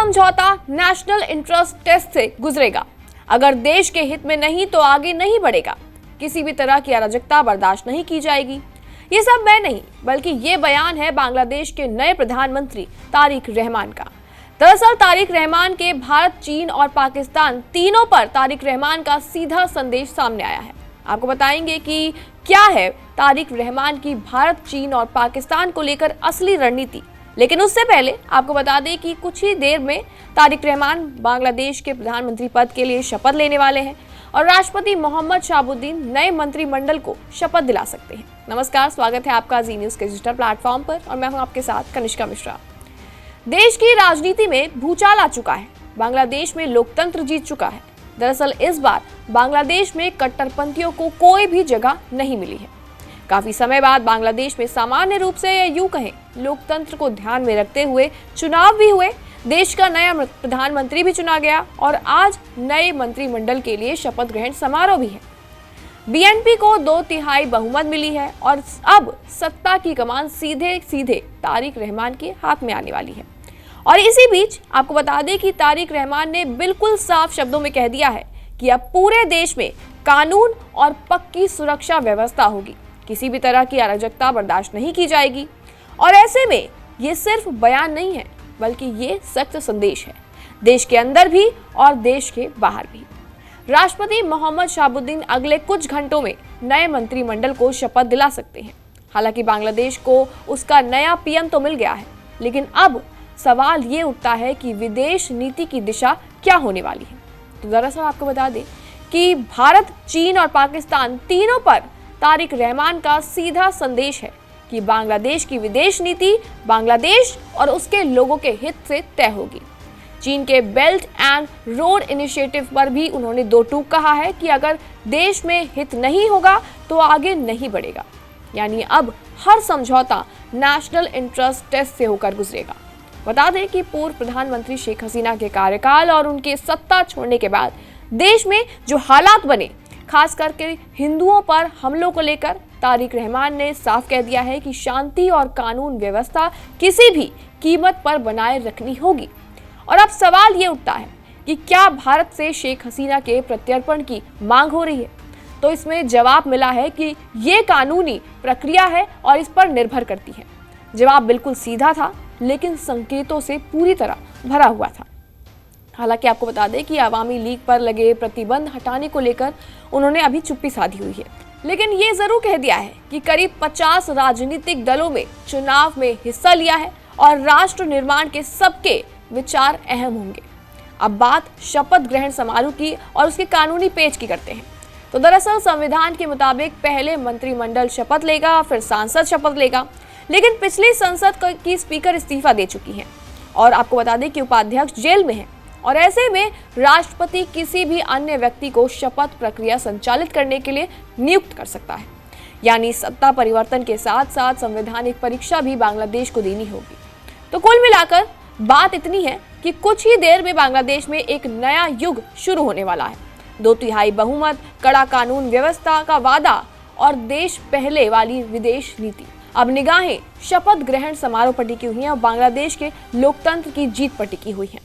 समझौता national interest test से गुजरेगा। अगर देश के हित में नहीं तो आगे नहीं बढ़ेगा। किसी भी तरह की अराजकता बर्दाश्त नहीं की जाएगी। ये सब मैं नहीं बल्कि ये बयान है बांग्लादेश के नए प्रधानमंत्री तारिक रहमान का। दरअसल तारिक रहमान के भारत, चीन और पाकिस्तान तीनों पर तारिक रहमान का सीधा संदेश सामने आया है। आपको बताएंगे कि क्या है तारिक रहमान की भारत, चीन और पाकिस्तान को लेकर असली रणनीति। लेकिन उससे पहले आपको बता दें कि कुछ ही देर में तारिक रहमान बांग्लादेश के प्रधानमंत्री पद के लिए शपथ लेने वाले हैं और राष्ट्रपति मोहम्मद शहाबुद्दीन नए मंत्रिमंडल को शपथ दिला सकते हैं। नमस्कार, स्वागत है आपका जी न्यूज़ के डिजिटल प्लेटफॉर्म पर और मैं हूं आपके साथ कनिष्का मिश्रा। देश की राजनीति में भूचाल आ चुका है। बांग्लादेश में लोकतंत्र जीत चुका है। दरअसल इस बार बांग्लादेश में कट्टरपंथियों को कोई भी जगह नहीं मिली है। काफी समय बाद बांग्लादेश में सामान्य रूप से या यूं कहें लोकतंत्र को ध्यान में रखते हुए चुनाव भी हुए, देश का नया प्रधानमंत्री भी चुना गया और आज नए मंत्रिमंडल के लिए शपथ ग्रहण समारोह भी है। बीएनपी को 2/3 बहुमत मिली है और अब सत्ता की कमान सीधे सीधे तारिक रहमान के हाथ में आने वाली है। और इसी बीच आपको बता दें कि तारिक रहमान ने बिल्कुल साफ शब्दों में कह दिया है कि अब पूरे देश में कानून और पक्की सुरक्षा व्यवस्था होगी। किसी भी तरह की अराजकता बर्दाश्त नहीं की जाएगी। और ऐसे में ये सिर्फ बयान नहीं है बल्कि ये सख्त संदेश है, देश के अंदर भी और देश के बाहर भी। राष्ट्रपति मोहम्मद शहाबुद्दीन अगले कुछ घंटों में नए मंत्रिमंडल को शपथ दिला सकते हैं। हालांकि बांग्लादेश को उसका नया पीएम तो मिल गया है, लेकिन अब सवाल ये उठता है कि विदेश नीति की दिशा क्या होने वाली है। तो दरअसल आपको बता दें कि भारत, चीन और पाकिस्तान तीनों पर तारिक रहमान का सीधा संदेश है कि बांग्लादेश की विदेश नीति बांग्लादेश और उसके लोगों के हित से तय होगी। चीन के बेल्ट एंड रोड इनिशिएटिव पर भी उन्होंने दो टूक कहा है कि अगर देश में हित नहीं होगा तो आगे नहीं बढ़ेगा। यानी अब हर समझौता नेशनल इंटरेस्ट टेस्ट से होकर गुजरेगा। बता दें कि पूर्व प्रधानमंत्री शेख हसीना के कार्यकाल और उनके सत्ता छोड़ने के बाद देश में जो हालात बने, खास करके हिंदुओं पर हमलों को लेकर, तारिक रहमान ने साफ कह दिया है कि शांति और कानून व्यवस्था किसी भी कीमत पर बनाए रखनी होगी। और अब सवाल ये उठता है कि क्या भारत से शेख हसीना के प्रत्यर्पण की मांग हो रही है? तो इसमें जवाब मिला है कि ये कानूनी प्रक्रिया है और इस पर निर्भर करती है। जवाब बिल्कुल सीधा था लेकिन संकेतों से पूरी तरह भरा हुआ था। हालांकि आपको बता दें कि अवामी लीग पर लगे प्रतिबंध हटाने को लेकर उन्होंने अभी चुप्पी साधी हुई है, लेकिन ये जरूर कह दिया है कि करीब 50 राजनीतिक दलों में चुनाव में हिस्सा लिया है और राष्ट्र निर्माण के सबके विचार अहम होंगे। अब बात शपथ ग्रहण समारोह की और उसके कानूनी पेच की करते हैं। तो दरअसल संविधान के मुताबिक पहले मंत्रिमंडल शपथ लेगा, फिर सांसद शपथ लेगा, लेकिन पिछली संसद की स्पीकर इस्तीफा दे चुकी हैं और आपको बता दें कि उपाध्यक्ष जेल में है। और ऐसे में राष्ट्रपति किसी भी अन्य व्यक्ति को शपथ प्रक्रिया संचालित करने के लिए नियुक्त कर सकता है। यानी सत्ता परिवर्तन के साथ साथ संवैधानिक परीक्षा भी बांग्लादेश को देनी होगी। तो कुल मिलाकर बात इतनी है कि कुछ ही देर में बांग्लादेश में एक नया युग शुरू होने वाला है। 2/3 बहुमत, कड़ा कानून व्यवस्था का वादा और देश पहले वाली विदेश नीति। अब निगाहें शपथ ग्रहण समारोह पर टिकी हुई हैं और बांग्लादेश के लोकतंत्र की जीत पर टिकी हुई हैं।